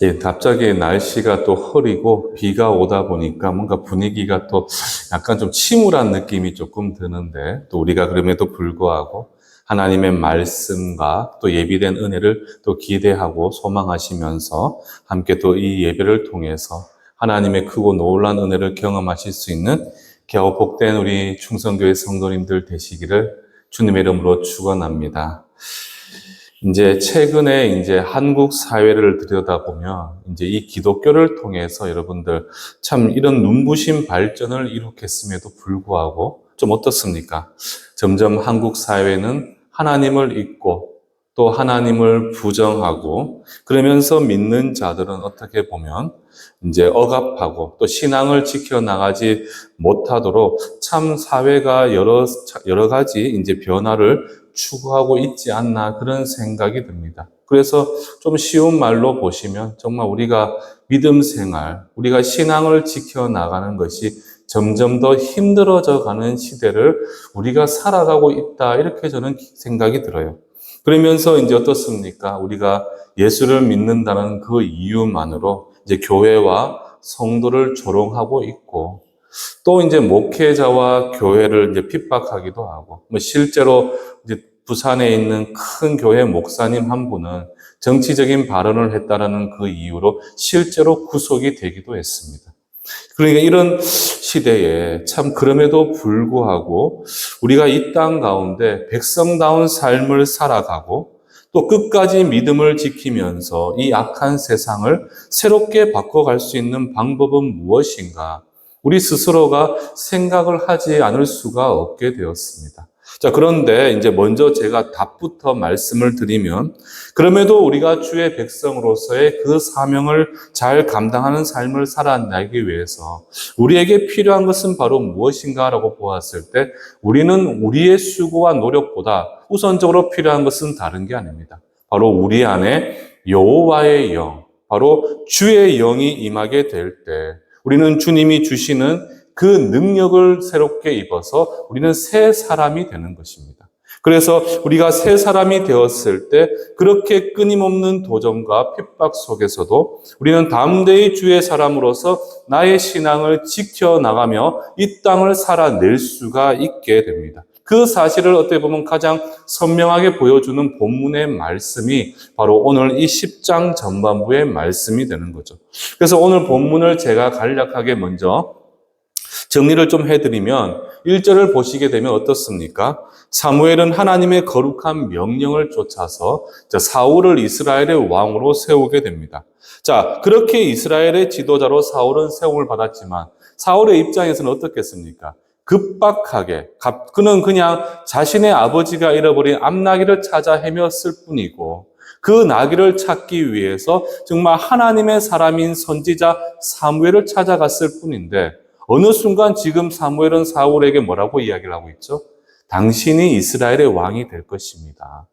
예, 갑자기 날씨가 또 흐리고 비가 오다 보니까 뭔가 분위기가 또 약간 좀 침울한 느낌이 조금 드는데, 또 우리가 그럼에도 불구하고 하나님의 말씀과 또 예비된 은혜를 또 기대하고 소망하시면서 함께 또 이 예배를 통해서 하나님의 크고 놀라운 은혜를 경험하실 수 있는 겨우 복된 우리 충성교회 성도님들 되시기를 주님의 이름으로 축원합니다. 이제 최근에 한국 사회를 들여다보면 이 기독교를 통해서 여러분들 참 이런 눈부신 발전을 이룩했음에도 불구하고 좀 어떻습니까? 점점 한국 사회는 하나님을 잊고 또 하나님을 부정하고, 그러면서 믿는 자들은 어떻게 보면 억압하고 또 신앙을 지켜나가지 못하도록 참 사회가 여러 가지 변화를 추구하고 있지 않나, 그런 생각이 듭니다. 그래서 좀 쉬운 말로 보시면 정말 우리가 믿음 생활, 우리가 신앙을 지켜나가는 것이 점점 더 힘들어져 가는 시대를 우리가 살아가고 있다, 이렇게 저는 생각이 들어요. 그러면서 어떻습니까? 우리가 예수를 믿는다는 그 이유만으로 교회와 성도를 조롱하고 있고, 또 목회자와 교회를 핍박하기도 하고, 실제로 부산에 있는 큰 교회 목사님 한 분은 정치적인 발언을 했다라는 그 이유로 실제로 구속이 되기도 했습니다. 그러니까 이런 시대에 참 그럼에도 불구하고 우리가 이 땅 가운데 백성다운 삶을 살아가고 또 끝까지 믿음을 지키면서 이 악한 세상을 새롭게 바꿔갈 수 있는 방법은 무엇인가? 우리 스스로가 생각을 하지 않을 수가 없게 되었습니다. 자, 그런데 먼저 제가 답부터 말씀을 드리면, 그럼에도 우리가 주의 백성으로서의 그 사명을 잘 감당하는 삶을 살아내기 위해서 우리에게 필요한 것은 바로 무엇인가라고 보았을 때, 우리는 우리의 수고와 노력보다 우선적으로 필요한 것은 다른 게 아닙니다. 바로 우리 안에 여호와의 영, 바로 주의 영이 임하게 될 때 우리는 주님이 주시는 그 능력을 새롭게 입어서 우리는 새 사람이 되는 것입니다. 그래서 우리가 새 사람이 되었을 때 그렇게 끊임없는 도전과 핍박 속에서도 우리는 담대히 주의 사람으로서 나의 신앙을 지켜나가며 이 땅을 살아낼 수가 있게 됩니다. 그 사실을 어떻게 보면 가장 선명하게 보여주는 본문의 말씀이 바로 오늘 이 10장 전반부의 말씀이 되는 거죠. 그래서 오늘 본문을 제가 간략하게 먼저 정리를 좀 해드리면, 1절을 보시게 되면 어떻습니까? 사무엘은 하나님의 거룩한 명령을 쫓아서 사울을 이스라엘의 왕으로 세우게 됩니다. 자, 그렇게 이스라엘의 지도자로 사울은 세움을 받았지만 사울의 입장에서는 어떻겠습니까? 급박하게, 그는 그냥 자신의 아버지가 잃어버린 암나귀를 찾아 헤맸을 뿐이고, 그 나귀를 찾기 위해서 정말 하나님의 사람인 선지자 사무엘을 찾아갔을 뿐인데, 어느 순간 지금 사무엘은 사울에게 뭐라고 이야기를 하고 있죠? 당신이 이스라엘의 왕이 될 것입니다.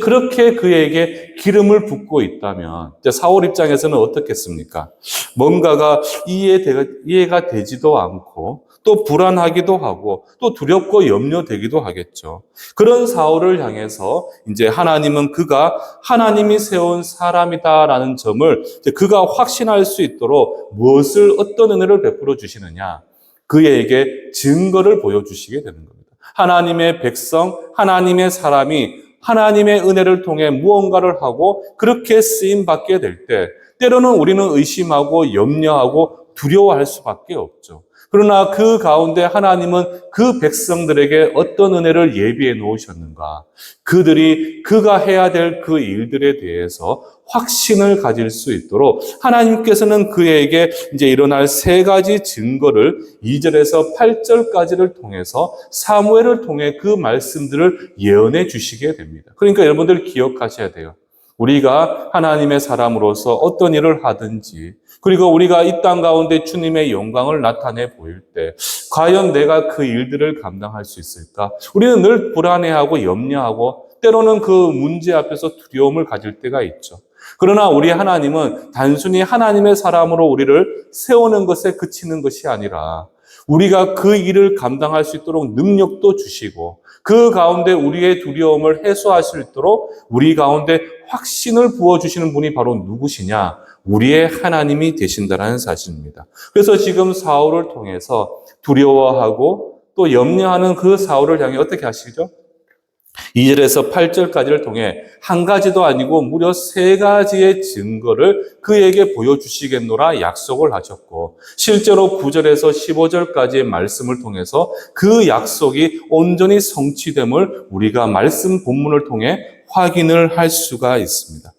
그렇게 그에게 기름을 붓고 있다면 사울 입장에서는 어떻겠습니까? 뭔가가 이해가 되지도 않고 또 불안하기도 하고 또 두렵고 염려되기도 하겠죠. 그런 사울을 향해서 하나님은 그가 하나님이 세운 사람이다라는 점을 그가 확신할 수 있도록 어떤 은혜를 베풀어 주시느냐? 그에게 증거를 보여주시게 되는 겁니다. 하나님의 백성, 하나님의 사람이 하나님의 은혜를 통해 무언가를 하고 그렇게 쓰임받게 될 때 때로는 우리는 의심하고 염려하고 두려워할 수밖에 없죠. 그러나 그 가운데 하나님은 그 백성들에게 어떤 은혜를 예비해 놓으셨는가? 그들이 그가 해야 될 그 일들에 대해서 확신을 가질 수 있도록 하나님께서는 그에게 일어날 3가지 증거를 2절에서 8절까지를 통해서 사무엘을 통해 그 말씀들을 예언해 주시게 됩니다. 그러니까 여러분들 기억하셔야 돼요. 우리가 하나님의 사람으로서 어떤 일을 하든지, 그리고 우리가 이 땅 가운데 주님의 영광을 나타내 보일 때 과연 내가 그 일들을 감당할 수 있을까? 우리는 늘 불안해하고 염려하고 때로는 그 문제 앞에서 두려움을 가질 때가 있죠. 그러나 우리 하나님은 단순히 하나님의 사람으로 우리를 세우는 것에 그치는 것이 아니라 우리가 그 일을 감당할 수 있도록 능력도 주시고 그 가운데 우리의 두려움을 해소할 수 있도록 우리 가운데 확신을 부어주시는 분이 바로 누구시냐? 우리의 하나님이 되신다는 사실입니다. 그래서 지금 사울을 통해서 두려워하고 또 염려하는 그 사울을 향해 어떻게 하시죠? 2절에서 8절까지를 통해 한 가지도 아니고 무려 3가지의 증거를 그에게 보여주시겠노라 약속을 하셨고, 실제로 9절에서 15절까지의 말씀을 통해서 그 약속이 온전히 성취됨을 우리가 말씀 본문을 통해 확인을 할 수가 있습니다.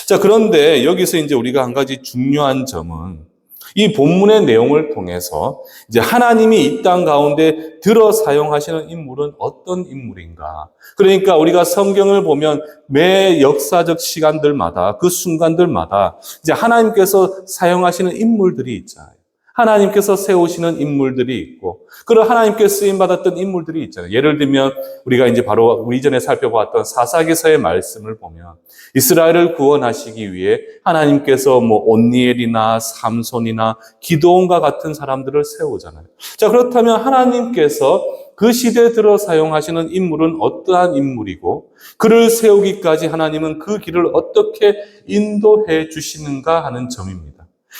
자, 그런데 여기서 이제 우리가 한 가지 중요한 점은 이 본문의 내용을 통해서 이제 하나님이 이 땅 가운데 들어 사용하시는 인물은 어떤 인물인가? 그러니까 우리가 성경을 보면 매 역사적 시간들마다 그 순간들마다 이제 하나님께서 사용하시는 인물들이 있잖아요. 하나님께서 세우시는 인물들이 있고, 그런 하나님께 쓰임 받았던 인물들이 있잖아요. 예를 들면 우리가 이제 바로 우리 이전에 살펴보았던 사사기서의 말씀을 보면 이스라엘을 구원하시기 위해 하나님께서 온니엘이나 삼손이나 기드온과 같은 사람들을 세우잖아요. 자, 그렇다면 하나님께서 그 시대에 들어 사용하시는 인물은 어떠한 인물이고, 그를 세우기까지 하나님은 그 길을 어떻게 인도해 주시는가 하는 점입니다.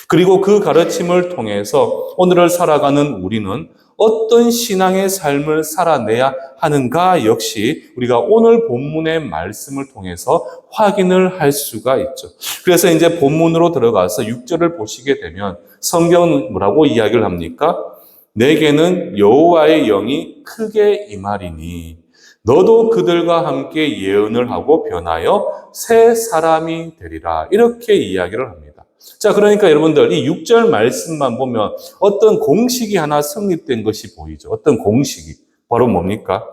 그리고 그 가르침을 통해서 오늘을 살아가는 우리는 어떤 신앙의 삶을 살아내야 하는가 역시 우리가 오늘 본문의 말씀을 통해서 확인을 할 수가 있죠. 그래서 이제 본문으로 들어가서 6절을 보시게 되면 성경은 뭐라고 이야기를 합니까? 내게는 여호와의 영이 크게 임하리니 너도 그들과 함께 예언을 하고 변하여 새 사람이 되리라. 이렇게 이야기를 합니다. 자, 그러니까 여러분들 이 6절 말씀만 보면 어떤 공식이 하나 성립된 것이 보이죠. 어떤 공식이. 바로 뭡니까?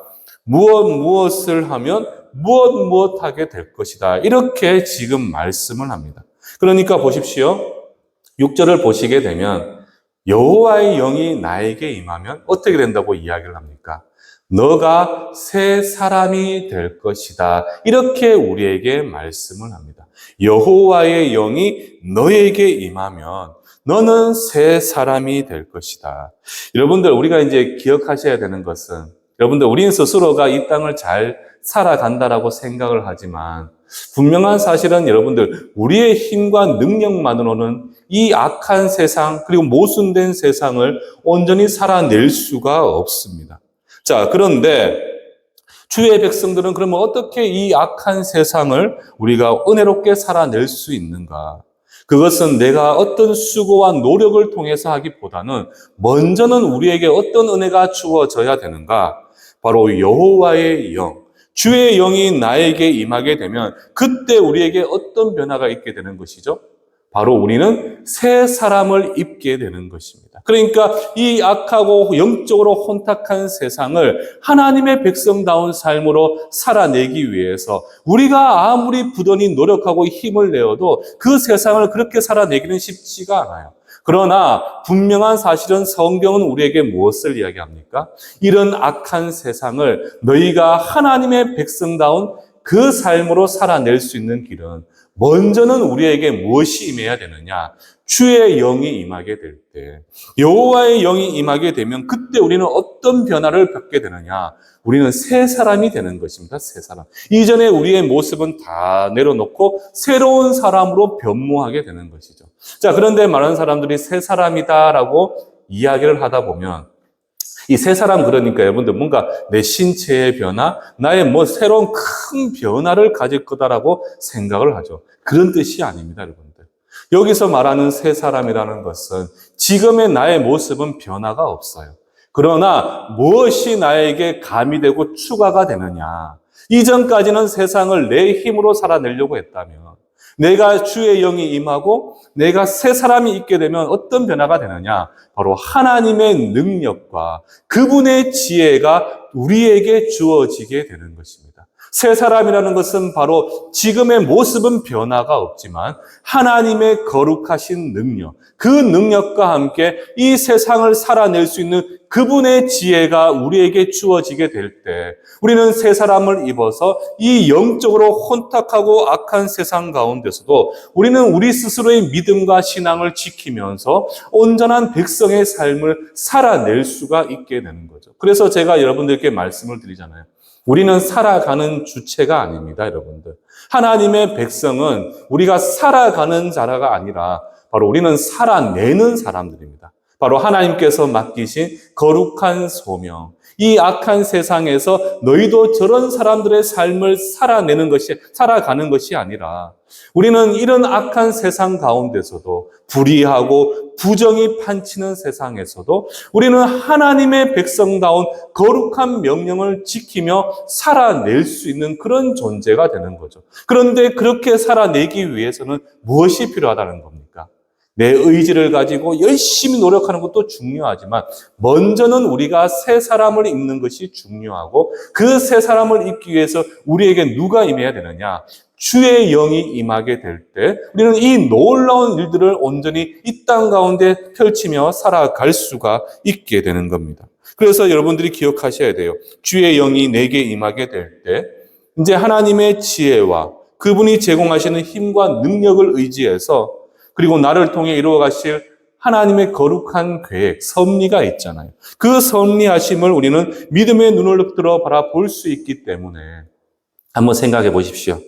무엇을 하면 무엇하게 될 것이다. 이렇게 지금 말씀을 합니다. 그러니까 보십시오. 6절을 보시게 되면 여호와의 영이 나에게 임하면 어떻게 된다고 이야기를 합니까? 너가 새 사람이 될 것이다. 이렇게 우리에게 말씀을 합니다. 여호와의 영이 너에게 임하면 너는 새 사람이 될 것이다. 여러분들, 우리가 이제 기억하셔야 되는 것은, 여러분들, 우리는 스스로가 이 땅을 잘 살아간다라고 생각을 하지만 분명한 사실은 여러분들, 우리의 힘과 능력만으로는 이 악한 세상, 그리고 모순된 세상을 온전히 살아낼 수가 없습니다. 자, 그런데 주의 백성들은 그러면 어떻게 이 악한 세상을 우리가 은혜롭게 살아낼 수 있는가? 그것은 내가 어떤 수고와 노력을 통해서 하기보다는 먼저는 우리에게 어떤 은혜가 주어져야 되는가? 바로 여호와의 영, 주의 영이 나에게 임하게 되면 그때 우리에게 어떤 변화가 있게 되는 것이죠? 바로 우리는 새 사람을 입게 되는 것입니다. 그러니까 이 악하고 영적으로 혼탁한 세상을 하나님의 백성다운 삶으로 살아내기 위해서 우리가 아무리 부단히 노력하고 힘을 내어도 그 세상을 그렇게 살아내기는 쉽지가 않아요. 그러나 분명한 사실은 성경은 우리에게 무엇을 이야기합니까? 이런 악한 세상을 너희가 하나님의 백성다운 그 삶으로 살아낼 수 있는 길은 먼저는 우리에게 무엇이 임해야 되느냐? 주의 영이 임하게 될 때, 여호와의 영이 임하게 되면 그때 우리는 어떤 변화를 겪게 되느냐? 우리는 새 사람이 되는 것입니다. 새 사람. 이전에 우리의 모습은 다 내려놓고 새로운 사람으로 변모하게 되는 것이죠. 자, 그런데 많은 사람들이 새 사람이다라고 이야기를 하다 보면 이 새 사람, 그러니까 여러분들 뭔가 내 신체의 변화, 나의 새로운 큰 변화를 가질 거다라고 생각을 하죠. 그런 뜻이 아닙니다, 여러분들. 여기서 말하는 새 사람이라는 것은 지금의 나의 모습은 변화가 없어요. 그러나 무엇이 나에게 가미되고 추가가 되느냐? 이전까지는 세상을 내 힘으로 살아내려고 했다면 내가 주의 영이 임하고 내가 새 사람이 있게 되면 어떤 변화가 되느냐? 바로 하나님의 능력과 그분의 지혜가 우리에게 주어지게 되는 것입니다. 새 사람이라는 것은 바로 지금의 모습은 변화가 없지만 하나님의 거룩하신 능력, 그 능력과 함께 이 세상을 살아낼 수 있는 그분의 지혜가 우리에게 주어지게 될 때 우리는 새 사람을 입어서 이 영적으로 혼탁하고 악한 세상 가운데서도 우리는 우리 스스로의 믿음과 신앙을 지키면서 온전한 백성의 삶을 살아낼 수가 있게 되는 거죠. 그래서 제가 여러분들께 말씀을 드리잖아요. 우리는 살아가는 주체가 아닙니다, 여러분들. 하나님의 백성은 우리가 살아가는 자라가 아니라 바로 우리는 살아내는 사람들입니다. 바로 하나님께서 맡기신 거룩한 소명. 이 악한 세상에서 너희도 저런 사람들의 삶을 살아가는 것이 아니라 우리는 이런 악한 세상 가운데서도 불의하고 부정이 판치는 세상에서도 우리는 하나님의 백성다운 거룩한 명령을 지키며 살아낼 수 있는 그런 존재가 되는 거죠. 그런데 그렇게 살아내기 위해서는 무엇이 필요하다는 겁니까? 내 의지를 가지고 열심히 노력하는 것도 중요하지만 먼저는 우리가 새 사람을 입는 것이 중요하고 그 새 사람을 입기 위해서 우리에게 누가 임해야 되느냐? 주의 영이 임하게 될 때 우리는 이 놀라운 일들을 온전히 이 땅 가운데 펼치며 살아갈 수가 있게 되는 겁니다. 그래서 여러분들이 기억하셔야 돼요. 주의 영이 내게 임하게 될 때 이제 하나님의 지혜와 그분이 제공하시는 힘과 능력을 의지해서 그리고 나를 통해 이루어 가실 하나님의 거룩한 계획, 섭리가 있잖아요. 그 섭리하심을 우리는 믿음의 눈을 들어 바라볼 수 있기 때문에 한번 생각해 보십시오.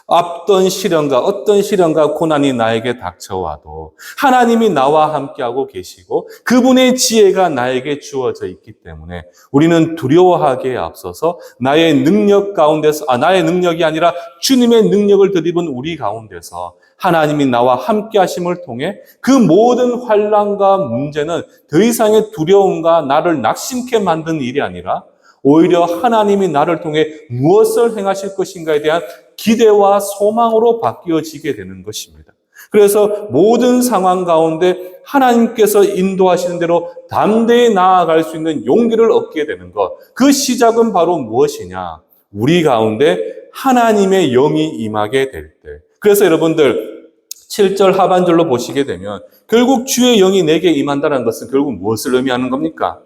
어떤 시련과 고난이 나에게 닥쳐와도 하나님이 나와 함께하고 계시고 그분의 지혜가 나에게 주어져 있기 때문에 우리는 두려워하기에 앞서서 나의 능력이 아니라 주님의 능력을 덧입은 우리 가운데서 하나님이 나와 함께 하심을 통해 그 모든 환난과 문제는 더 이상의 두려움과 나를 낙심케 만든 일이 아니라 오히려 하나님이 나를 통해 무엇을 행하실 것인가에 대한 기대와 소망으로 바뀌어지게 되는 것입니다. 그래서 모든 상황 가운데 하나님께서 인도하시는 대로 담대히 나아갈 수 있는 용기를 얻게 되는 것. 그 시작은 바로 무엇이냐? 우리 가운데 하나님의 영이 임하게 될 때. 그래서 여러분들 7절 하반절로 보시게 되면 결국 주의 영이 내게 임한다는 것은 결국 무엇을 의미하는 겁니까?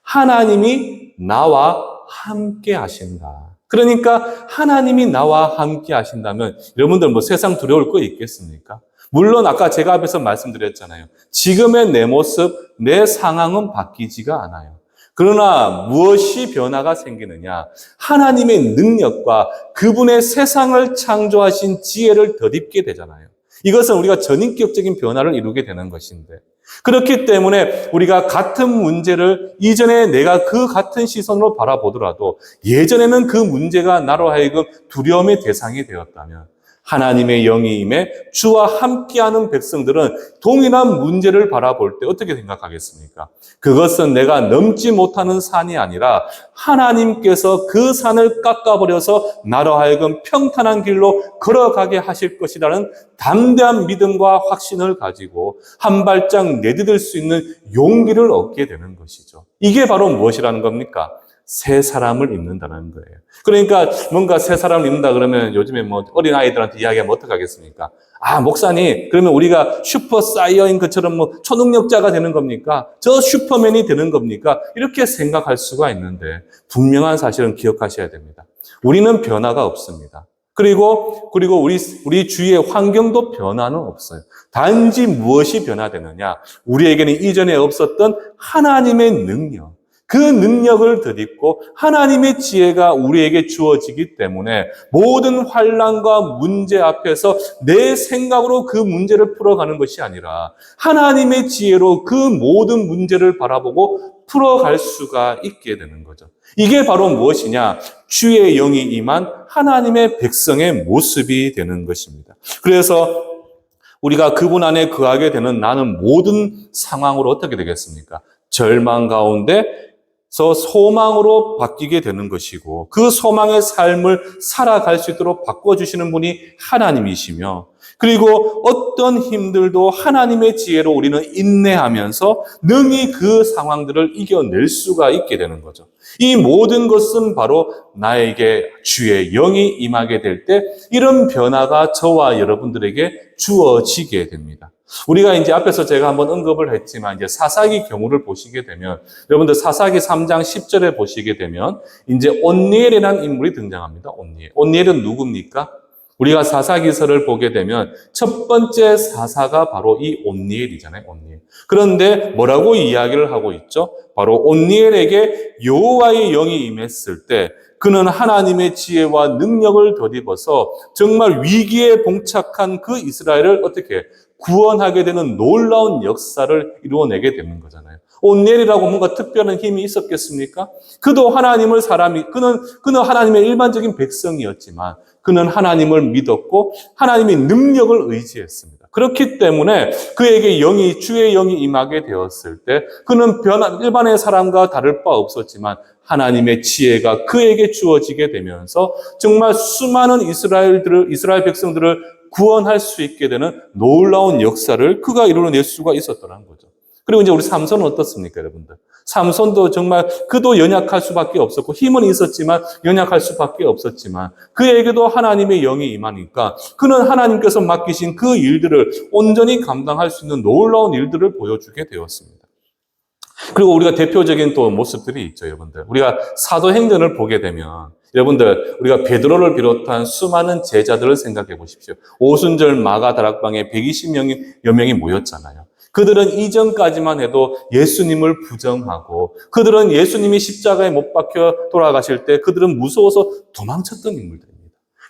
하나님이 나와 함께 하신다. 그러니까 하나님이 나와 함께 하신다면 여러분들 세상 두려울 거 있겠습니까? 물론 아까 제가 앞에서 말씀드렸잖아요. 지금의 내 모습, 내 상황은 바뀌지가 않아요. 그러나 무엇이 변화가 생기느냐? 하나님의 능력과 그분의 세상을 창조하신 지혜를 덧입게 되잖아요. 이것은 우리가 전인격적인 변화를 이루게 되는 것인데 그렇기 때문에 우리가 같은 문제를 이전에 내가 그 같은 시선으로 바라보더라도 예전에는 그 문제가 나로 하여금 두려움의 대상이 되었다면 하나님의 영이 임해 주와 함께하는 백성들은 동일한 문제를 바라볼 때 어떻게 생각하겠습니까? 그것은 내가 넘지 못하는 산이 아니라 하나님께서 그 산을 깎아버려서 나로 하여금 평탄한 길로 걸어가게 하실 것이라는 담대한 믿음과 확신을 가지고 한 발짝 내디딜 수 있는 용기를 얻게 되는 것이죠. 이게 바로 무엇이라는 겁니까? 새 사람을 입는다는 거예요. 그러니까 뭔가 새 사람을 입는다 그러면 요즘에 어린아이들한테 이야기하면 어떡하겠습니까? 목사님, 그러면 우리가 슈퍼 사이어인 것처럼 초능력자가 되는 겁니까? 저 슈퍼맨이 되는 겁니까? 이렇게 생각할 수가 있는데 분명한 사실은 기억하셔야 됩니다. 우리는 변화가 없습니다. 그리고 우리 주위의 환경도 변화는 없어요. 단지 무엇이 변화되느냐? 우리에게는 이전에 없었던 하나님의 능력. 그 능력을 덧입고 하나님의 지혜가 우리에게 주어지기 때문에 모든 환난과 문제 앞에서 내 생각으로 그 문제를 풀어가는 것이 아니라 하나님의 지혜로 그 모든 문제를 바라보고 풀어갈 수가 있게 되는 거죠. 이게 바로 무엇이냐? 주의 영이 임한 하나님의 백성의 모습이 되는 것입니다. 그래서 우리가 그분 안에 거하게 되는 나는 모든 상황으로 어떻게 되겠습니까? 절망 가운데 소망으로 바뀌게 되는 것이고 그 소망의 삶을 살아갈 수 있도록 바꿔주시는 분이 하나님이시며 그리고 어떤 힘들도 하나님의 지혜로 우리는 인내하면서 능히 그 상황들을 이겨낼 수가 있게 되는 거죠. 이 모든 것은 바로 나에게 주의 영이 임하게 될 때 이런 변화가 저와 여러분들에게 주어지게 됩니다. 우리가 이제 앞에서 제가 한번 언급을 했지만 이제 사사기 경우를 보시게 되면 여러분들 사사기 3장 10절에 보시게 되면 이제 온니엘이라는 인물이 등장합니다. 온니엘은 누굽니까? 우리가 사사기서를 보게 되면 첫 번째 사사가 바로 이 온니엘이잖아요. 온니엘. 그런데 뭐라고 이야기를 하고 있죠? 바로 온니엘에게 여호와의 영이 임했을 때 그는 하나님의 지혜와 능력을 덧입어서 정말 위기에 봉착한 그 이스라엘을 어떻게 구원하게 되는 놀라운 역사를 이루어내게 되는 거잖아요. 온넬이라고 뭔가 특별한 힘이 있었겠습니까? 그도 하나님을 그는 하나님의 일반적인 백성이었지만 그는 하나님을 믿었고 하나님의 능력을 의지했습니다. 그렇기 때문에 그에게 주의 영이 임하게 되었을 때 그는 일반의 사람과 다를 바 없었지만 하나님의 지혜가 그에게 주어지게 되면서 정말 수많은 이스라엘 백성들을 구원할 수 있게 되는 놀라운 역사를 그가 이루어낼 수가 있었더라는 거죠. 그리고 이제 우리 삼손은 어떻습니까, 여러분들? 삼손도 정말 그도 연약할 수밖에 없었고 힘은 있었지만 연약할 수밖에 없었지만 그에게도 하나님의 영이 임하니까 그는 하나님께서 맡기신 그 일들을 온전히 감당할 수 있는 놀라운 일들을 보여주게 되었습니다. 그리고 우리가 대표적인 또 모습들이 있죠, 여러분들. 우리가 사도행전을 보게 되면 여러분들 우리가 베드로를 비롯한 수많은 제자들을 생각해 보십시오. 오순절 마가 다락방에 120여 명이 모였잖아요. 그들은 이전까지만 해도 예수님을 부정하고 그들은 예수님이 십자가에 못 박혀 돌아가실 때 그들은 무서워서 도망쳤던 인물들입니다.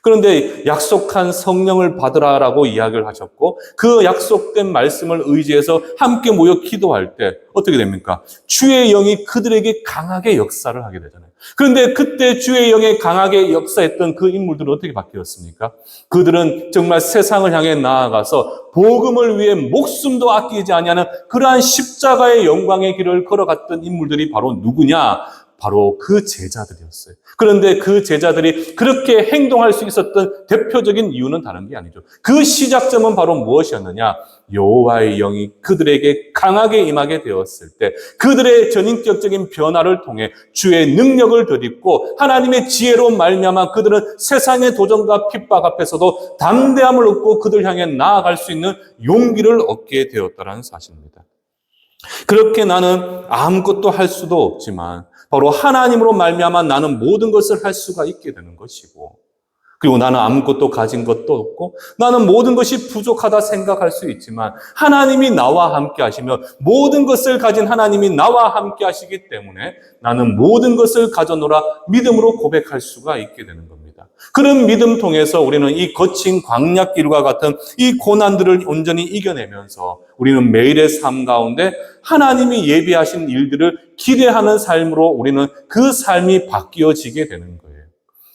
그런데 약속한 성령을 받으라라고 이야기를 하셨고 그 약속된 말씀을 의지해서 함께 모여 기도할 때 어떻게 됩니까? 주의 영이 그들에게 강하게 역사를 하게 되잖아요. 그런데 그때 주의 영에 강하게 역사했던 그 인물들은 어떻게 바뀌었습니까? 그들은 정말 세상을 향해 나아가서 복음을 위해 목숨도 아끼지 아니하는 그러한 십자가의 영광의 길을 걸어갔던 인물들이 바로 누구냐? 바로 그 제자들이었어요. 그런데 그 제자들이 그렇게 행동할 수 있었던 대표적인 이유는 다른 게 아니죠. 그 시작점은 바로 무엇이었느냐? 여호와의 영이 그들에게 강하게 임하게 되었을 때 그들의 전인격적인 변화를 통해 주의 능력을 덧입고 하나님의 지혜로 말미암아 그들은 세상의 도전과 핍박 앞에서도 담대함을 얻고 그들 향해 나아갈 수 있는 용기를 얻게 되었다는 사실입니다. 그렇게 나는 아무것도 할 수도 없지만 바로 하나님으로 말미암아 나는 모든 것을 할 수가 있게 되는 것이고 그리고 나는 아무것도 가진 것도 없고 나는 모든 것이 부족하다 생각할 수 있지만 하나님이 나와 함께 하시며 모든 것을 가진 하나님이 나와 함께 하시기 때문에 나는 모든 것을 가져노라 믿음으로 고백할 수가 있게 되는 겁니다. 그런 믿음 통해서 우리는 이 거친 광야길과 같은 이 고난들을 온전히 이겨내면서 우리는 매일의 삶 가운데 하나님이 예비하신 일들을 기대하는 삶으로 우리는 그 삶이 바뀌어지게 되는 거예요.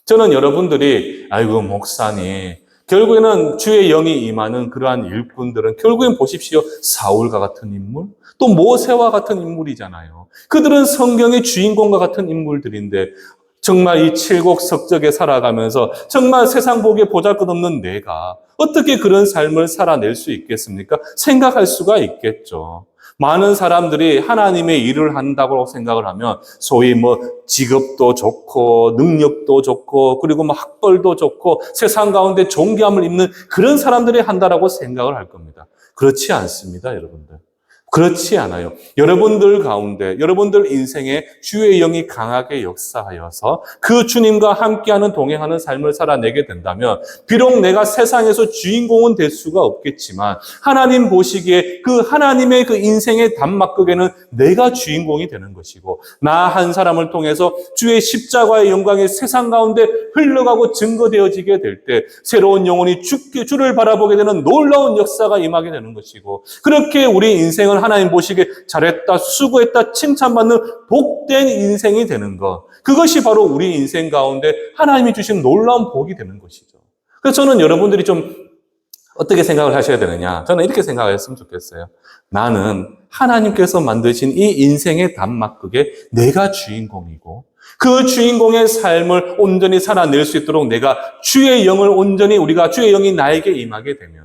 저는 여러분들이 아이고 목사님 결국에는 주의 영이 임하는 그러한 일꾼들은 결국엔 보십시오. 사울과 같은 인물 또 모세와 같은 인물이잖아요. 그들은 성경의 주인공과 같은 인물들인데 정말 이 칠곡석적에 살아가면서 정말 세상 보기에 보잘것없는 내가 어떻게 그런 삶을 살아낼 수 있겠습니까? 생각할 수가 있겠죠. 많은 사람들이 하나님의 일을 한다고 생각을 하면 소위 직업도 좋고 능력도 좋고 그리고 학벌도 좋고 세상 가운데 존귀함을 입는 그런 사람들이 한다라고 생각을 할 겁니다. 그렇지 않습니다, 여러분들. 그렇지 않아요. 여러분들 가운데, 여러분들 인생에 주의 영이 강하게 역사하여서 그 주님과 함께하는 동행하는 삶을 살아내게 된다면 비록 내가 세상에서 주인공은 될 수가 없겠지만 하나님 보시기에 그 하나님의 그 인생의 단막극에는 내가 주인공이 되는 것이고 나 한 사람을 통해서 주의 십자가의 영광이 세상 가운데 흘러가고 증거되어지게 될 때 새로운 영혼이 주를 바라보게 되는 놀라운 역사가 임하게 되는 것이고 그렇게 우리 인생을 하나님 보시기에 잘했다, 수고했다, 칭찬받는 복된 인생이 되는 것. 그것이 바로 우리 인생 가운데 하나님이 주신 놀라운 복이 되는 것이죠. 그래서 저는 여러분들이 좀 어떻게 생각을 하셔야 되느냐. 저는 이렇게 생각했으면 좋겠어요. 나는 하나님께서 만드신 이 인생의 단막극에 내가 주인공이고 그 주인공의 삶을 온전히 살아낼 수 있도록 내가 주의 영을 온전히 우리가 주의 영이 나에게 임하게 되면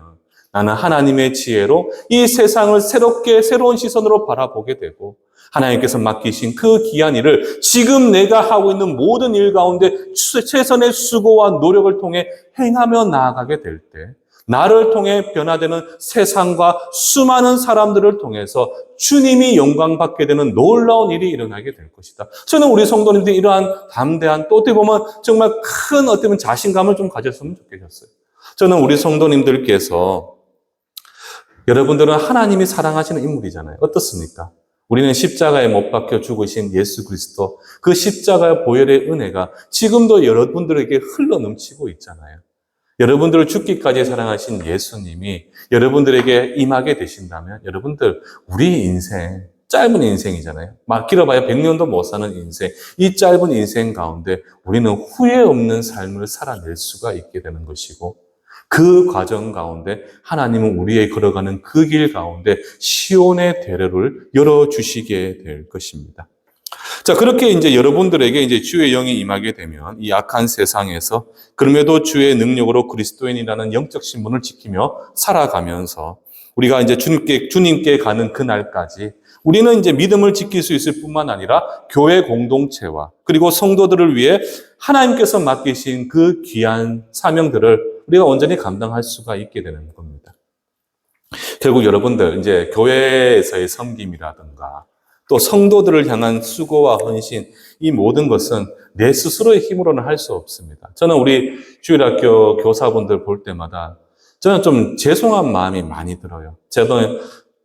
나는 하나님의 지혜로 이 세상을 새로운 시선으로 바라보게 되고 하나님께서 맡기신 그 귀한 일을 지금 내가 하고 있는 모든 일 가운데 최선의 수고와 노력을 통해 행하며 나아가게 될 때 나를 통해 변화되는 세상과 수많은 사람들을 통해서 주님이 영광받게 되는 놀라운 일이 일어나게 될 것이다. 저는 우리 성도님들이 이러한 담대한 또 어떻게 보면 정말 큰 어떻게 보면 자신감을 좀 가졌으면 좋겠어요. 저는 우리 성도님들께서 여러분들은 하나님이 사랑하시는 인물이잖아요. 어떻습니까? 우리는 십자가에 못 박혀 죽으신 예수 그리스도, 그 십자가 보혈의 은혜가 지금도 여러분들에게 흘러 넘치고 있잖아요. 여러분들을 죽기까지 사랑하신 예수님이 여러분들에게 임하게 되신다면 여러분들 우리 인생 짧은 인생이잖아요. 막 길어봐야 100년도 못 사는 인생. 이 짧은 인생 가운데 우리는 후회 없는 삶을 살아낼 수가 있게 되는 것이고 그 과정 가운데 하나님은 우리의 걸어가는 그 길 가운데 시온의 대로를 열어주시게 될 것입니다. 자, 그렇게 이제 여러분들에게 이제 주의 영이 임하게 되면 이 악한 세상에서 그럼에도 주의 능력으로 그리스도인이라는 영적 신분을 지키며 살아가면서 우리가 이제 주님께 가는 그날까지 우리는 이제 믿음을 지킬 수 있을 뿐만 아니라 교회 공동체와 그리고 성도들을 위해 하나님께서 맡기신 그 귀한 사명들을 우리가 온전히 감당할 수가 있게 되는 겁니다. 결국 여러분들 이제 교회에서의 섬김이라든가 또 성도들을 향한 수고와 헌신, 이 모든 것은 내 스스로의 힘으로는 할 수 없습니다. 저는 우리 주일학교 교사분들 볼 때마다 저는 좀 죄송한 마음이 많이 들어요.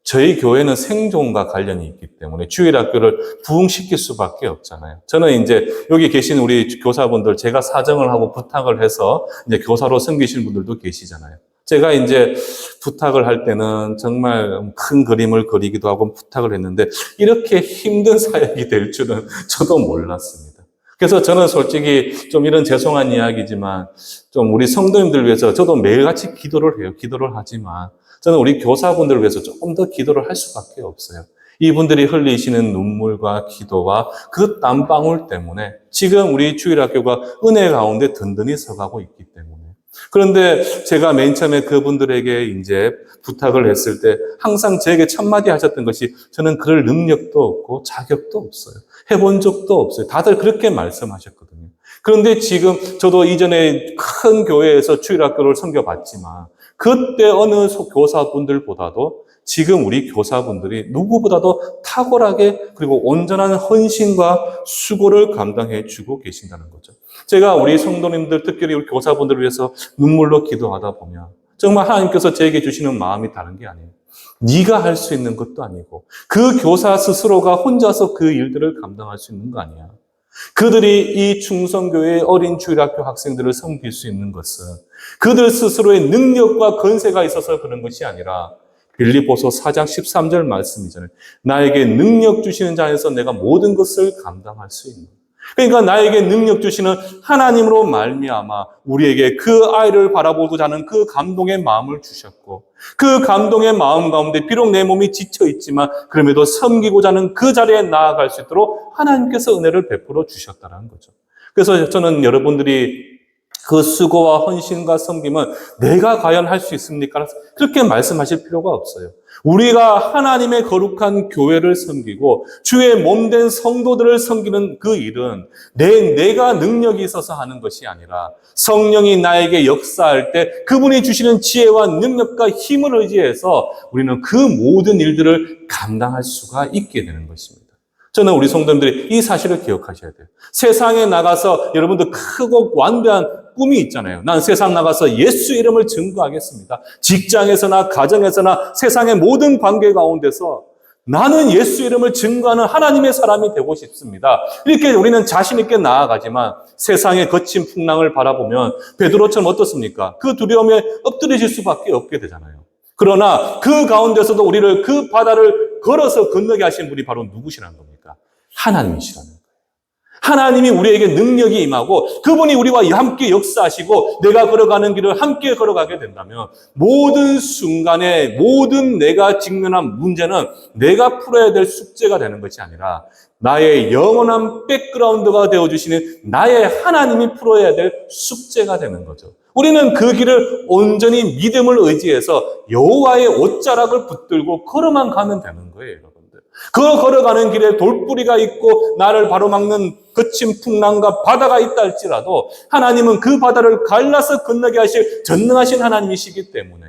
저희 교회는 생존과 관련이 있기 때문에 주일학교를 부흥시킬 수밖에 없잖아요. 저는 이제 여기 계신 우리 교사분들 제가 사정을 하고 부탁을 해서 이제 교사로 섬기시는 분들도 계시잖아요. 제가 이제 부탁을 할 때는 정말 큰 그림을 그리기도 하고 부탁을 했는데 이렇게 힘든 사역이 될 줄은 저도 몰랐습니다. 그래서 저는 솔직히 좀 이런 죄송한 이야기지만 좀 우리 성도님들 위해서 저도 매일같이 기도를 해요. 기도를 하지만 저는 우리 교사분들을 위해서 조금 더 기도를 할 수밖에 없어요. 이분들이 흘리시는 눈물과 기도와 그 땀방울 때문에 지금 우리 주일학교가 은혜 가운데 든든히 서가고 있기 때문에. 그런데 제가 맨 처음에 그분들에게 이제 부탁을 했을 때 항상 저에게 첫마디 하셨던 것이 저는 그럴 능력도 없고 자격도 없어요. 해본 적도 없어요. 다들 그렇게 말씀하셨거든요. 그런데 지금 저도 이전에 큰 교회에서 주일학교를 섬겨봤지만 그때 어느 교사분들보다도 지금 우리 교사분들이 누구보다도 탁월하게 그리고 온전한 헌신과 수고를 감당해 주고 계신다는 거죠. 제가 우리 성도님들, 특별히 우리 교사분들을 위해서 눈물로 기도하다 보면 정말 하나님께서 저에게 주시는 마음이 다른 게 아니에요. 네가 할 수 있는 것도 아니고 그 교사 스스로가 혼자서 그 일들을 감당할 수 있는 거 아니야. 그들이 이 충성교회의 어린 주일학교 학생들을 섬길 수 있는 것은 그들 스스로의 능력과 건세가 있어서 그런 것이 아니라 빌립보서 4장 13절 말씀이잖아요. 나에게 능력 주시는 자 안에서 내가 모든 것을 감당할 수 있는. 그러니까 나에게 능력 주시는 하나님으로 말미암아 우리에게 그 아이를 바라보고자 하는 그 감동의 마음을 주셨고 그 감동의 마음 가운데 비록 내 몸이 지쳐 있지만 그럼에도 섬기고자 하는 그 자리에 나아갈 수 있도록 하나님께서 은혜를 베풀어 주셨다는 거죠. 그래서 저는 여러분들이 그 수고와 헌신과 섬김은 내가 과연 할 수 있습니까? 그렇게 말씀하실 필요가 없어요. 우리가 하나님의 거룩한 교회를 섬기고 주의 몸된 성도들을 섬기는 그 일은 내가 능력이 있어서 하는 것이 아니라 성령이 나에게 역사할 때 그분이 주시는 지혜와 능력과 힘을 의지해서 우리는 그 모든 일들을 감당할 수가 있게 되는 것입니다. 저는 우리 성도님들이 이 사실을 기억하셔야 돼요. 세상에 나가서 여러분들 크고 완대한 꿈이 있잖아요. 난 세상 나가서 예수 이름을 증거하겠습니다. 직장에서나 가정에서나 세상의 모든 관계 가운데서 나는 예수 이름을 증거하는 하나님의 사람이 되고 싶습니다. 이렇게 우리는 자신 있게 나아가지만 세상의 거친 풍랑을 바라보면 베드로처럼 어떻습니까? 그 두려움에 엎드리실 수밖에 없게 되잖아요. 그러나 그 가운데서도 우리를 그 바다를 걸어서 건너게 하신 분이 바로 누구시라는 겁니까? 하나님이시라는 거예요. 하나님이 우리에게 능력이 임하고 그분이 우리와 함께 역사하시고 내가 걸어가는 길을 함께 걸어가게 된다면 모든 순간에 모든 내가 직면한 문제는 내가 풀어야 될 숙제가 되는 것이 아니라 나의 영원한 백그라운드가 되어주시는 나의 하나님이 풀어야 될 숙제가 되는 거죠. 우리는 그 길을 온전히 믿음을 의지해서 여호와의 옷자락을 붙들고 걸어만 가면 되는 거예요, 여러분들. 그 걸어가는 길에 돌뿌리가 있고 나를 바로막는 거친 풍랑과 바다가 있다 할지라도 하나님은 그 바다를 갈라서 건너게 하실 전능하신 하나님이시기 때문에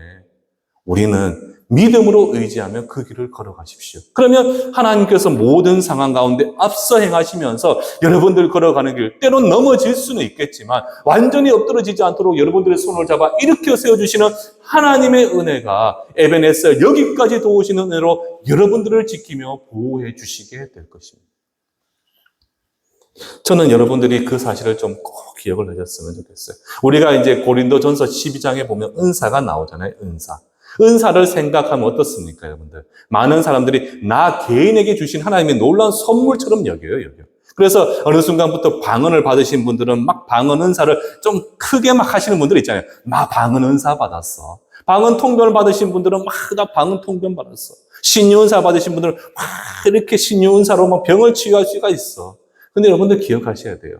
우리는 믿음으로 의지하며 그 길을 걸어가십시오. 그러면 하나님께서 모든 상황 가운데 앞서 행하시면서 여러분들 걸어가는 길, 때론 넘어질 수는 있겠지만 완전히 엎드러지지 않도록 여러분들의 손을 잡아 일으켜 세워주시는 하나님의 은혜가 에베네셀 여기까지 도우시는 은혜로 여러분들을 지키며 보호해 주시게 될 것입니다. 저는 여러분들이 그 사실을 좀 꼭 기억을 하셨으면 좋겠어요. 우리가 이제 고린도전서 12장에 보면 은사가 나오잖아요. 은사를 생각하면 어떻습니까, 여러분들? 많은 사람들이 나 개인에게 주신 하나님의 놀라운 선물처럼 여겨요. 그래서 어느 순간부터 방언을 받으신 분들은 막 방언 은사를 좀 크게 막 하시는 분들 있잖아요. 나 방언 은사 받았어. 방언 통변을 받으신 분들은 막 나 방언 통변 받았어. 신유 은사 받으신 분들은 막 이렇게 신유 은사로 막 병을 치유할 수가 있어. 근데 여러분들 기억하셔야 돼요.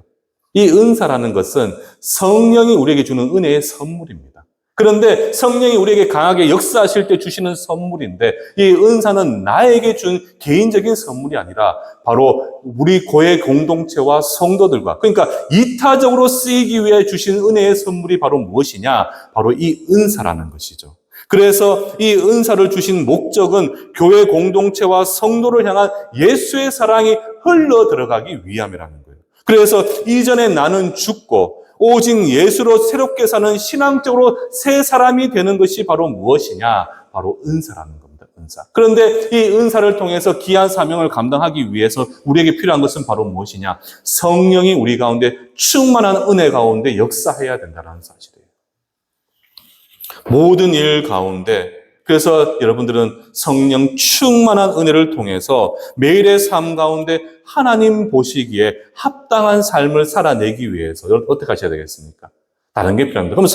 이 은사라는 것은 성령이 우리에게 주는 은혜의 선물입니다. 그런데 성령이 우리에게 강하게 역사하실 때 주시는 선물인데 이 은사는 나에게 준 개인적인 선물이 아니라 바로 우리 교회 공동체와 성도들과 그러니까 이타적으로 쓰이기 위해 주신 은혜의 선물이 바로 무엇이냐? 바로 이 은사라는 것이죠. 그래서 이 은사를 주신 목적은 교회 공동체와 성도를 향한 예수의 사랑이 흘러 들어가기 위함이라는 거예요. 그래서 이전에 나는 죽고 오직 예수로 새롭게 사는 신앙적으로 새 사람이 되는 것이 바로 무엇이냐? 바로 은사라는 겁니다. 은사. 그런데 이 은사를 통해서 귀한 사명을 감당하기 위해서 우리에게 필요한 것은 바로 무엇이냐? 성령이 우리 가운데 충만한 은혜 가운데 역사해야 된다는 사실이에요. 모든 일 가운데 그래서 여러분들은 성령 충만한 은혜를 통해서 매일의 삶 가운데 하나님 보시기에 합당한 삶을 살아내기 위해서 어떻게 하셔야 되겠습니까? 다른 게 필요합니다. 그럼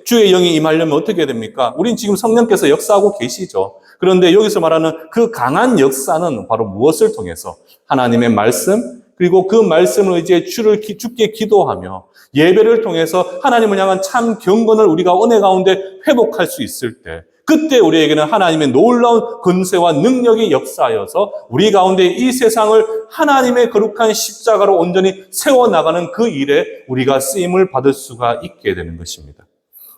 주의 영이 임하려면 어떻게 해야 됩니까? 우린 지금 성령께서 역사하고 계시죠. 그런데 여기서 말하는 그 강한 역사는 바로 무엇을 통해서? 하나님의 말씀, 그리고 그 말씀을 이제 주께 기도하며 예배를 통해서 하나님을 향한 참 경건을 우리가 은혜 가운데 회복할 수 있을 때 그때 우리에게는 하나님의 놀라운 권세와 능력이 역사하여서 우리 가운데 이 세상을 하나님의 거룩한 십자가로 온전히 세워나가는 그 일에 우리가 쓰임을 받을 수가 있게 되는 것입니다.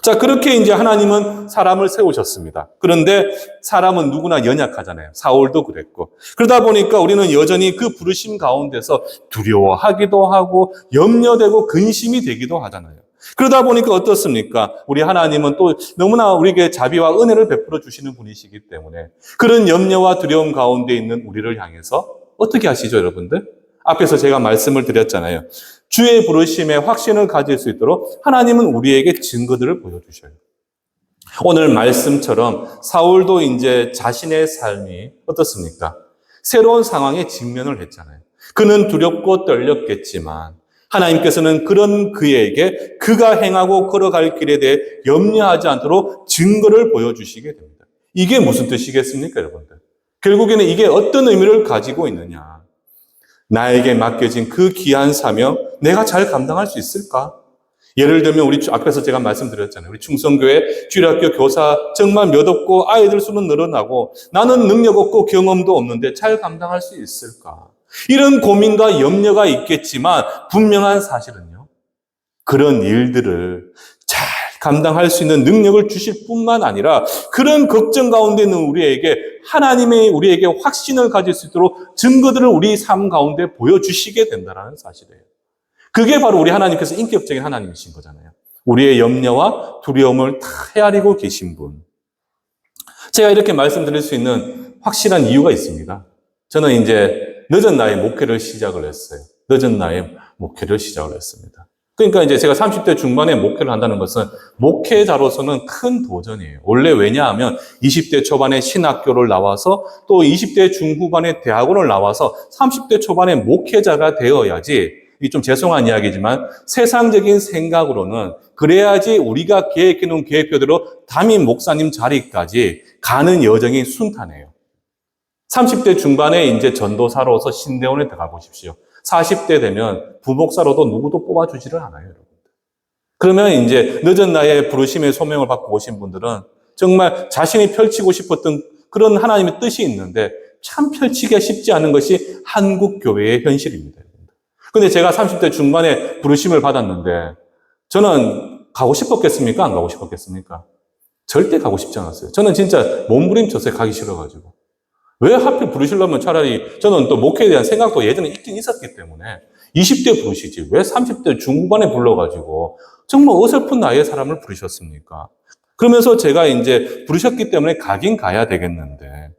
자, 그렇게 이제 하나님은 사람을 세우셨습니다. 그런데 사람은 누구나 연약하잖아요. 사울도 그랬고. 그러다 보니까 우리는 여전히 그 부르심 가운데서 두려워하기도 하고 염려되고 근심이 되기도 하잖아요. 그러다 보니까 어떻습니까? 우리 하나님은 또 너무나 우리에게 자비와 은혜를 베풀어 주시는 분이시기 때문에 그런 염려와 두려움 가운데 있는 우리를 향해서 어떻게 하시죠, 여러분들? 앞에서 제가 말씀을 드렸잖아요. 주의 부르심에 확신을 가질 수 있도록 하나님은 우리에게 증거들을 보여주셔요. 오늘 말씀처럼 사울도 이제 자신의 삶이 어떻습니까? 새로운 상황에 직면을 했잖아요. 그는 두렵고 떨렸겠지만 하나님께서는 그런 그에게 그가 행하고 걸어갈 길에 대해 염려하지 않도록 증거를 보여주시게 됩니다. 이게 무슨 뜻이겠습니까, 여러분들? 결국에는 이게 어떤 의미를 가지고 있느냐? 나에게 맡겨진 그 귀한 사명, 내가 잘 감당할 수 있을까? 예를 들면 우리 앞에서 제가 말씀드렸잖아요. 우리 충성교회 주일학교 교사 정말 몇 없고 아이들 수는 늘어나고 나는 능력 없고 경험도 없는데 잘 감당할 수 있을까? 이런 고민과 염려가 있겠지만 분명한 사실은요. 그런 일들을 잘 감당할 수 있는 능력을 주실 뿐만 아니라 그런 걱정 가운데 있는 우리에게 하나님의 우리에게 확신을 가질 수 있도록 증거들을 우리 삶 가운데 보여주시게 된다는 사실이에요. 그게 바로 우리 하나님께서 인격적인 하나님이신 거잖아요. 우리의 염려와 두려움을 다 헤아리고 계신 분. 제가 이렇게 말씀드릴 수 있는 확실한 이유가 있습니다. 저는 이제 늦은 나이에 목회를 시작을 했어요. 늦은 나이에 목회를 시작을 했습니다. 그러니까 이제 제가 30대 중반에 목회를 한다는 것은 목회자로서는 큰 도전이에요. 원래 왜냐하면 20대 초반에 신학교를 나와서 또 20대 중후반에 대학원을 나와서 30대 초반에 목회자가 되어야지, 이 좀 죄송한 이야기지만 세상적인 생각으로는 그래야지 우리가 계획해놓은 계획표대로 담임 목사님 자리까지 가는 여정이 순탄해요. 30대 중반에 이제 전도사로서 신대원에 들어가 보십시오. 40대 되면 부목사로도 누구도 뽑아주지를 않아요, 여러분. 그러면 이제 늦은 나이에 부르심의 소명을 받고 오신 분들은 정말 자신이 펼치고 싶었던 그런 하나님의 뜻이 있는데 참 펼치기가 쉽지 않은 것이 한국 교회의 현실입니다. 근데 제가 30대 중반에 부르심을 받았는데 저는 가고 싶었겠습니까? 안 가고 싶었겠습니까? 절대 가고 싶지 않았어요. 저는 진짜 몸부림쳤어요. 가기 싫어가지고. 왜 하필 부르시려면 차라리 저는 또 목회에 대한 생각도 예전에 있긴 있었기 때문에 20대 부르시지. 왜 30대 중후반에 불러가지고 정말 어설픈 나이의 사람을 부르셨습니까? 그러면서 제가 이제 부르셨기 때문에 가긴 가야 되겠는데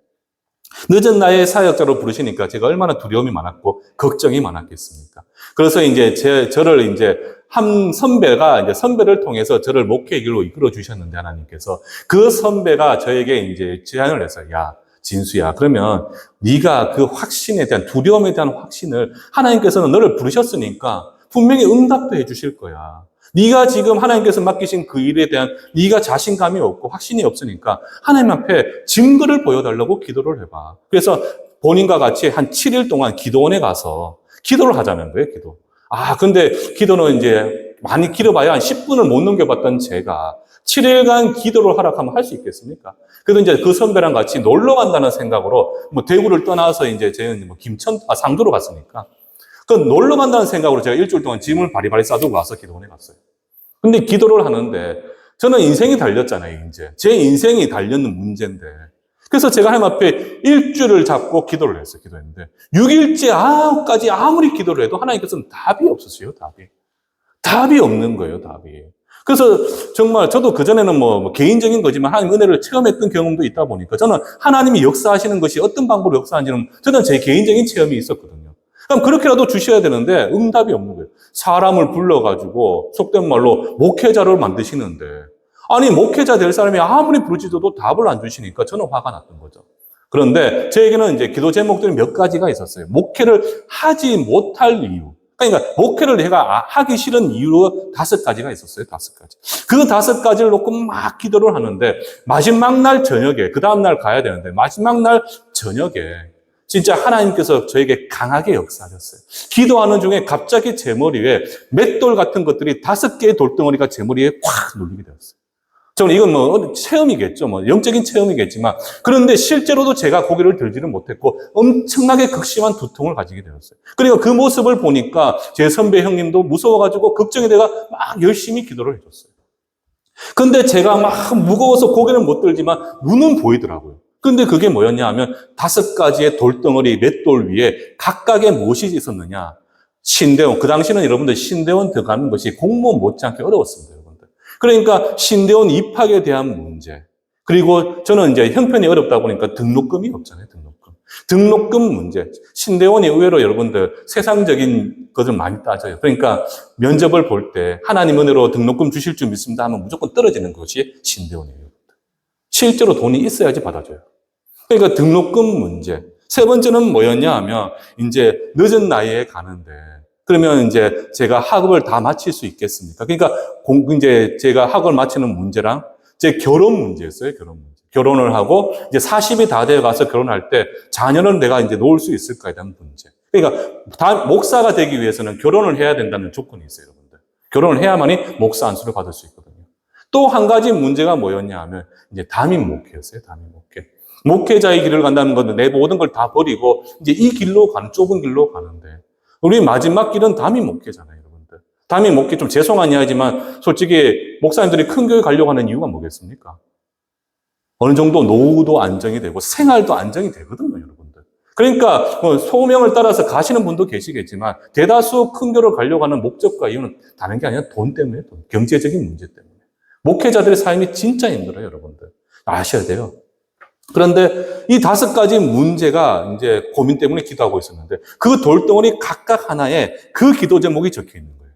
늦은 나이에 사역자로 부르시니까 제가 얼마나 두려움이 많았고 걱정이 많았겠습니까? 그래서 이제 저를 이제 한 선배가 이제 선배를 통해서 저를 목회의 길로 이끌어 주셨는데 하나님께서 그 선배가 저에게 이제 제안을 했어요. 야, 진수야, 그러면 네가 그 확신에 대한 두려움에 대한 확신을 하나님께서는 너를 부르셨으니까 분명히 응답도 해 주실 거야. 네가 지금 하나님께서 맡기신 그 일에 대한 네가 자신감이 없고 확신이 없으니까 하나님 앞에 증거를 보여달라고 기도를 해봐. 그래서 본인과 같이 한 7일 동안 기도원에 가서 기도를 하자는 거예요, 기도. 근데 기도는 이제 많이 길어봐야 한 10분을 못 넘겨봤던 제가 7일간 기도를 하라 하면 할 수 있겠습니까? 그래서 이제 그 선배랑 같이 놀러 간다는 생각으로 뭐 대구를 떠나서 이제 저희는 뭐 상주로 갔으니까 그 놀러 간다는 생각으로 제가 일주일 동안 짐을 바리바리 싸두고 와서 기도원에 갔어요. 근데 기도를 하는데 저는 인생이 달렸잖아요, 이제. 제 인생이 달렸는 문제인데. 그래서 제가 하나님 앞에 일주일을 잡고 기도를 했어요, 기도했는데. 6일째까지 아무리 기도를 해도 하나님께서는 답이 없었어요, 답이. 답이 없는 거예요, 답이. 그래서 정말 저도 그전에는 뭐 개인적인 거지만 하나님 은혜를 체험했던 경험도 있다 보니까 저는 하나님이 역사하시는 것이 어떤 방법으로 역사하는지는 저는 제 개인적인 체험이 있었거든요. 그럼 그렇게라도 주셔야 되는데 응답이 없는 거예요. 사람을 불러가지고 속된 말로 목회자를 만드시는데 아니 목회자 될 사람이 아무리 부르짖어도 답을 안 주시니까 저는 화가 났던 거죠. 그런데 저에게는 이제 기도 제목들이 몇 가지가 있었어요. 목회를 하지 못할 이유. 그러니까 목회를 내가 하기 싫은 이유로 5가지가 있었어요. 5가지. 그 5가지를 놓고 막 기도를 하는데 마지막 날 저녁에 그 다음 날 가야 되는데 마지막 날 저녁에 진짜 하나님께서 저에게 강하게 역사하셨어요. 기도하는 중에 갑자기 제 머리 위에 맷돌 같은 것들이 5개의 돌덩어리가 제 머리에 콱 눌리게 되었어요. 저는 이건 뭐 체험이겠죠. 뭐 영적인 체험이겠지만 그런데 실제로도 제가 고개를 들지를 못했고 엄청나게 극심한 두통을 가지게 되었어요. 그리고 그 모습을 보니까 제 선배 형님도 무서워가지고 걱정이 돼가 막 열심히 기도를 해줬어요. 근데 제가 막 무거워서 고개는 못 들지만 눈은 보이더라고요. 근데 그게 뭐였냐 하면 5가지의 돌덩어리 맷돌 위에 각각의 무엇이 있었느냐. 신대원. 그 당시는 여러분들 신대원 들어가는 것이 공무원 못지않게 어려웠습니다, 여러분들. 그러니까 신대원 입학에 대한 문제. 그리고 저는 이제 형편이 어렵다 보니까 등록금이 없잖아요, 등록금. 등록금 문제. 신대원이 의외로 여러분들 세상적인 것을 많이 따져요. 그러니까 면접을 볼 때 하나님 은혜로 등록금 주실 줄 믿습니다 하면 무조건 떨어지는 것이 신대원이에요. 실제로 돈이 있어야지 받아줘요. 그러니까 등록금 문제. 3번째는 뭐였냐 하면 이제 늦은 나이에 가는데 그러면 이제 제가 학업을 다 마칠 수 있겠습니까? 그러니까 이제 제가 학업을 마치는 문제랑 제 결혼 문제였어요, 결혼 문제. 결혼을 하고 이제 40이 다 되어 가서 결혼할 때 자녀를 내가 이제 놓을 수 있을까에 대한 문제. 그러니까 목사가 되기 위해서는 결혼을 해야 된다는 조건이 있어요, 여러분들. 결혼을 해야만이 목사 안수를 받을 수 있거든요. 또 한 가지 문제가 뭐였냐 하면 이제 담임 목회였어요, 담임 목회. 목회자의 길을 간다는 건데 내 모든 걸 다 버리고 이제 이 길로 가는, 좁은 길로 가는데 우리 마지막 길은 담임 목회잖아요, 여러분들. 담임 목회 좀 죄송한 이야기지만 솔직히 목사님들이 큰 교회 가려고 하는 이유가 뭐겠습니까? 어느 정도 노후도 안정이 되고 생활도 안정이 되거든요, 여러분들. 그러니까 소명을 따라서 가시는 분도 계시겠지만 대다수 큰 교회를 가려고 하는 목적과 이유는 다른 게 아니라 돈 때문에, 돈, 경제적인 문제 때문에. 목회자들의 삶이 진짜 힘들어요, 여러분들. 아셔야 돼요. 그런데 이 5가지 문제가 이제 고민 때문에 기도하고 있었는데 그 돌덩어리 각각 하나에 그 기도 제목이 적혀 있는 거예요.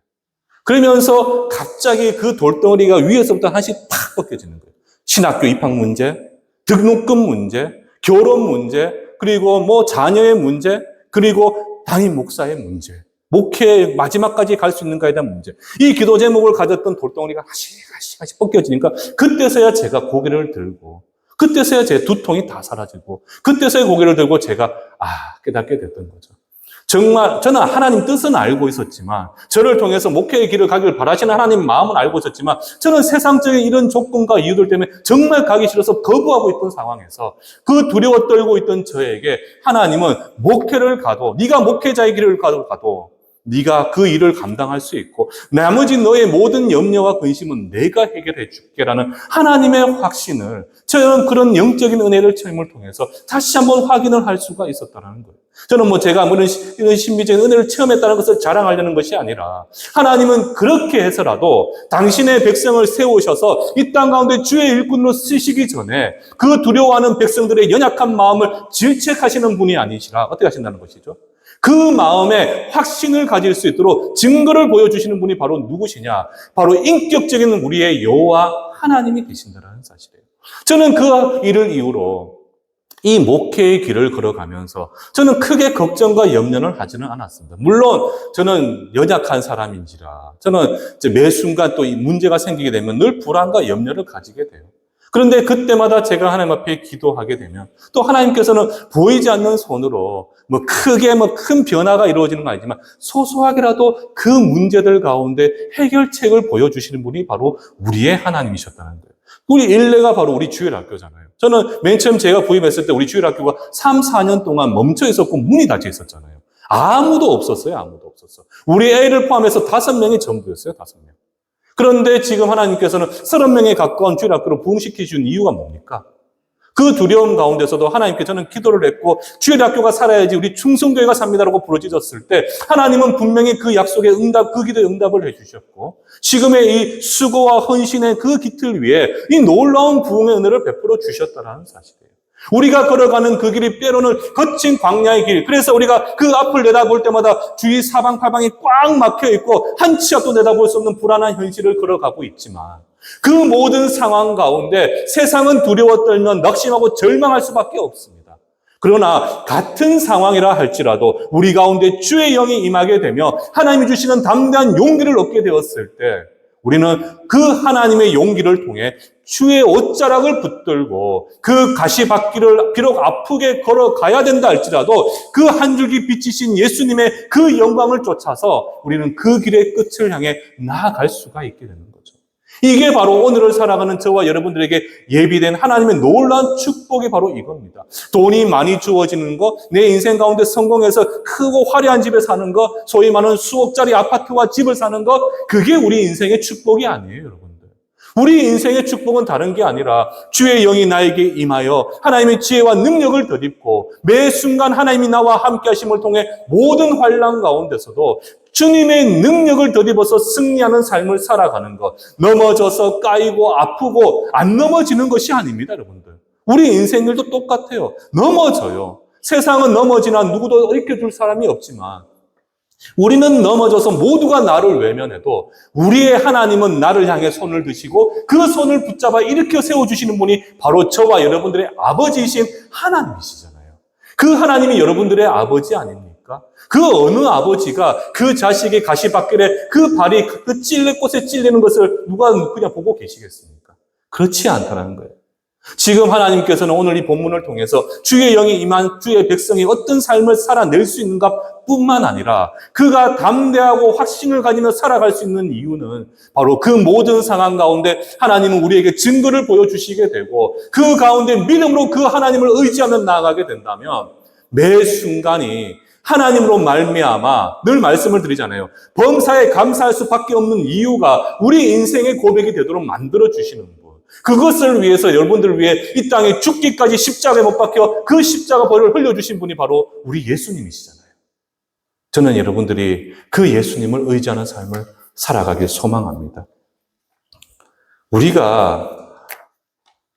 그러면서 갑자기 그 돌덩어리가 위에서부터 하나씩 팍 벗겨지는 거예요. 신학교 입학 문제, 등록금 문제, 결혼 문제, 그리고 뭐 자녀의 문제, 그리고 담임 목사의 문제. 목회 마지막까지 갈 수 있는가에 대한 문제. 이 기도 제목을 가졌던 돌덩어리가 하나씩 벗겨지니까 그때서야 제가 고개를 들고 그때서야 제 두통이 다 사라지고 그때서야 고개를 들고 제가 깨닫게 됐던 거죠. 정말 저는 하나님 뜻은 알고 있었지만 저를 통해서 목회의 길을 가기를 바라시는 하나님 마음은 알고 있었지만 저는 세상적인 이런 조건과 이유들 때문에 정말 가기 싫어서 거부하고 있던 상황에서 그 두려워 떨고 있던 저에게 하나님은 목회를 가도 네가 목회자의 길을 가도 네가 그 일을 감당할 수 있고 나머지 너의 모든 염려와 근심은 내가 해결해 줄게라는 하나님의 확신을 저는 그런 영적인 은혜를 체험을 통해서 다시 한번 확인을 할 수가 있었다는 거예요. 저는 제가 이런 신비적인 은혜를 체험했다는 것을 자랑하려는 것이 아니라 하나님은 그렇게 해서라도 당신의 백성을 세우셔서 이 땅 가운데 주의 일꾼으로 쓰시기 전에 그 두려워하는 백성들의 연약한 마음을 질책하시는 분이 아니시라 어떻게 하신다는 것이죠? 그 마음에 확신을 가질 수 있도록 증거를 보여주시는 분이 바로 누구시냐? 바로 인격적인 우리의 여호와 하나님이 되신다는 사실이에요. 저는 그 일을 이유로 이 목회의 길을 걸어가면서 저는 크게 걱정과 염려를 하지는 않았습니다. 물론 저는 연약한 사람인지라 저는 매 순간 또 이 문제가 생기게 되면 늘 불안과 염려를 가지게 돼요. 그런데 그때마다 제가 하나님 앞에 기도하게 되면 또 하나님께서는 보이지 않는 손으로 크게 큰 변화가 이루어지는 건 아니지만 소소하게라도 그 문제들 가운데 해결책을 보여주시는 분이 바로 우리의 하나님이셨다는 거예요. 우리 일례가 바로 우리 주일학교잖아요. 저는 맨 처음 제가 부임했을 때 우리 주일학교가 3, 4년 동안 멈춰 있었고 문이 닫혀 있었잖아요. 아무도 없었어요. 아무도 없었어. 우리 애를 포함해서 5명이 전부였어요. 5명. 그런데 지금 하나님께서는 30명에 가까운 주일학교로 부흥시켜 준 이유가 뭡니까? 그 두려움 가운데서도 하나님께 저는 기도를 했고 주일학교가 살아야지 우리 충성교회가 삽니다라고 부르짖었을 때 하나님은 분명히 그 약속의 응답, 그 기도의 응답을 해주셨고 지금의 이 수고와 헌신의 그 깃을 위해 이 놀라운 부흥의 은혜를 베풀어 주셨다는 사실이에요. 우리가 걸어가는 그 길이 때로는 거친 광야의 길. 그래서 우리가 그 앞을 내다볼 때마다 주위 사방팔방이 꽉 막혀 있고 한 치 앞도 내다볼 수 없는 불안한 현실을 걸어가고 있지만 그 모든 상황 가운데 세상은 두려워 떨면 낙심하고 절망할 수밖에 없습니다. 그러나 같은 상황이라 할지라도 우리 가운데 주의 영이 임하게 되며 하나님이 주시는 담대한 용기를 얻게 되었을 때 우리는 그 하나님의 용기를 통해 주의 옷자락을 붙들고 그 가시밭길을 비록 아프게 걸어가야 된다 할지라도 그 한 줄기 빛이신 예수님의 그 영광을 쫓아서 우리는 그 길의 끝을 향해 나아갈 수가 있게 되는 거죠. 이게 바로 오늘을 살아가는 저와 여러분들에게 예비된 하나님의 놀라운 축복이 바로 이겁니다. 돈이 많이 주어지는 거, 내 인생 가운데 성공해서 크고 화려한 집에 사는 거, 소위 말하는 수억짜리 아파트와 집을 사는 거, 그게 우리 인생의 축복이 아니에요, 여러분들. 우리 인생의 축복은 다른 게 아니라 주의 영이 나에게 임하여 하나님의 지혜와 능력을 덧입고 매 순간 하나님이 나와 함께 하심을 통해 모든 환난 가운데서도 주님의 능력을 덧입어서 승리하는 삶을 살아가는 것. 넘어져서 까이고 아프고 안 넘어지는 것이 아닙니다, 여러분들. 우리 인생들도 똑같아요. 넘어져요. 세상은 넘어지나 누구도 일으켜줄 사람이 없지만 우리는 넘어져서 모두가 나를 외면해도 우리의 하나님은 나를 향해 손을 드시고 그 손을 붙잡아 일으켜 세워주시는 분이 바로 저와 여러분들의 아버지이신 하나님이시잖아요. 그 하나님이 여러분들의 아버지 아닙니까? 그 어느 아버지가 그 자식의 가시밭길에 그 발이 그 찔레꽃에 찔리는 것을 누가 그냥 보고 계시겠습니까? 그렇지 않다는 거예요. 지금 하나님께서는 오늘 이 본문을 통해서 주의 영이 임한 주의 백성이 어떤 삶을 살아낼 수 있는가 뿐만 아니라 그가 담대하고 확신을 가지며 살아갈 수 있는 이유는 바로 그 모든 상황 가운데 하나님은 우리에게 증거를 보여주시게 되고 그 가운데 믿음으로 그 하나님을 의지하며 나아가게 된다면 매 순간이 하나님으로 말미암아 늘 말씀을 드리잖아요. 범사에 감사할 수밖에 없는 이유가 우리 인생의 고백이 되도록 만들어주시는 분. 그것을 위해서 여러분들을 위해 이 땅에 죽기까지 십자가에 못 박혀 그 십자가 벌을 흘려주신 분이 바로 우리 예수님이시잖아요. 저는 여러분들이 그 예수님을 의지하는 삶을 살아가길 소망합니다. 우리가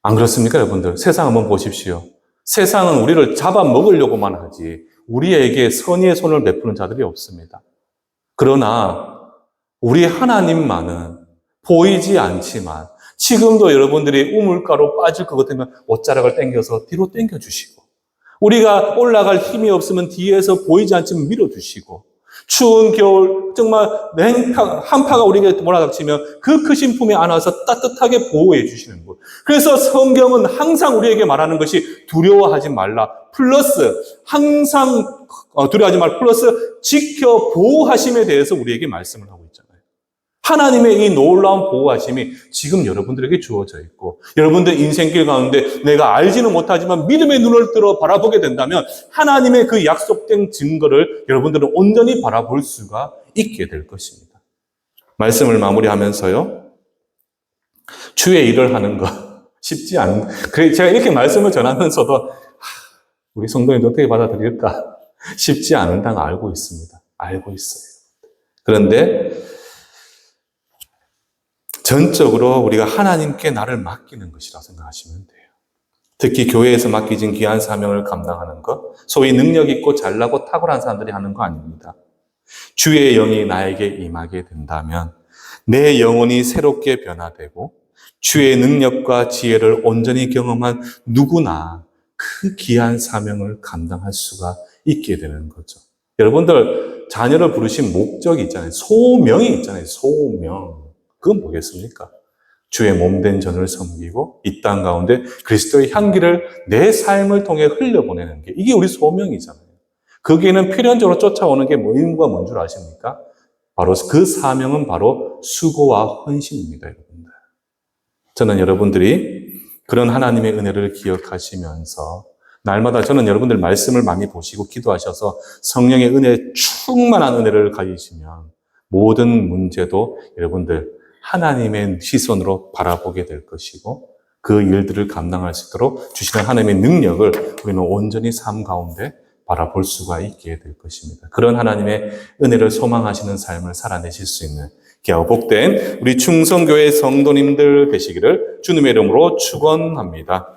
안 그렇습니까, 여러분들? 세상 한번 보십시오. 세상은 우리를 잡아먹으려고만 하지 우리에게 선의의 손을 베푸는 자들이 없습니다. 그러나 우리 하나님만은 보이지 않지만 지금도 여러분들이 우물가로 빠질 것 같으면 옷자락을 당겨서 뒤로 당겨주시고 우리가 올라갈 힘이 없으면 뒤에서 보이지 않지만 밀어주시고 추운 겨울 정말 한파가 우리에게 몰아닥치면 그 크신 품에 안아서 따뜻하게 보호해 주시는 것. 그래서 성경은 항상 우리에게 말하는 것이 두려워하지 말라 플러스 항상 두려워하지 말라 플러스 지켜 보호하심에 대해서 우리에게 말씀을 하고 있잖아요. 하나님의 이 놀라운 보호하심이 지금 여러분들에게 주어져 있고, 여러분들 인생길 가운데 내가 알지는 못하지만 믿음의 눈을 들어 바라보게 된다면 하나님의 그 약속된 증거를 여러분들은 온전히 바라볼 수가 있게 될 것입니다. 말씀을 마무리하면서요, 주의 일을 하는 거 쉽지 않은, 그래 제가 이렇게 말씀을 전하면서도 우리 성도님들 어떻게 받아들일까 쉽지 않은 걸 알고 있습니다. 알고 있어요. 그런데 전적으로 우리가 하나님께 나를 맡기는 것이라고 생각하시면 돼요. 특히 교회에서 맡기진 귀한 사명을 감당하는 것, 소위 능력 있고 잘나고 탁월한 사람들이 하는 거 아닙니다. 주의 영이 나에게 임하게 된다면 내 영혼이 새롭게 변화되고 주의 능력과 지혜를 온전히 경험한 누구나 그 귀한 사명을 감당할 수가 있게 되는 거죠. 여러분들 자녀를 부르신 목적이 있잖아요. 소명이 있잖아요. 소명. 그건 뭐겠습니까? 주의 몸된 전을 섬기고 이 땅 가운데 그리스도의 향기를 내 삶을 통해 흘려보내는 게 이게 우리 소명이잖아요. 거기에는 필연적으로 쫓아오는 게 의무가 뭔 줄 아십니까? 바로 그 사명은 바로 수고와 헌신입니다, 여러분들. 저는 여러분들이 그런 하나님의 은혜를 기억하시면서 날마다 저는 여러분들 말씀을 많이 보시고 기도하셔서 성령의 은혜에 충만한 은혜를 가지시면 모든 문제도 여러분들 하나님의 시선으로 바라보게 될 것이고 그 일들을 감당할 수 있도록 주시는 하나님의 능력을 우리는 온전히 삶 가운데 바라볼 수가 있게 될 것입니다. 그런 하나님의 은혜를 소망하시는 삶을 살아내실 수 있는 귀하고 복된 우리 충성교회 성도님들 되시기를 주님의 이름으로 축원합니다.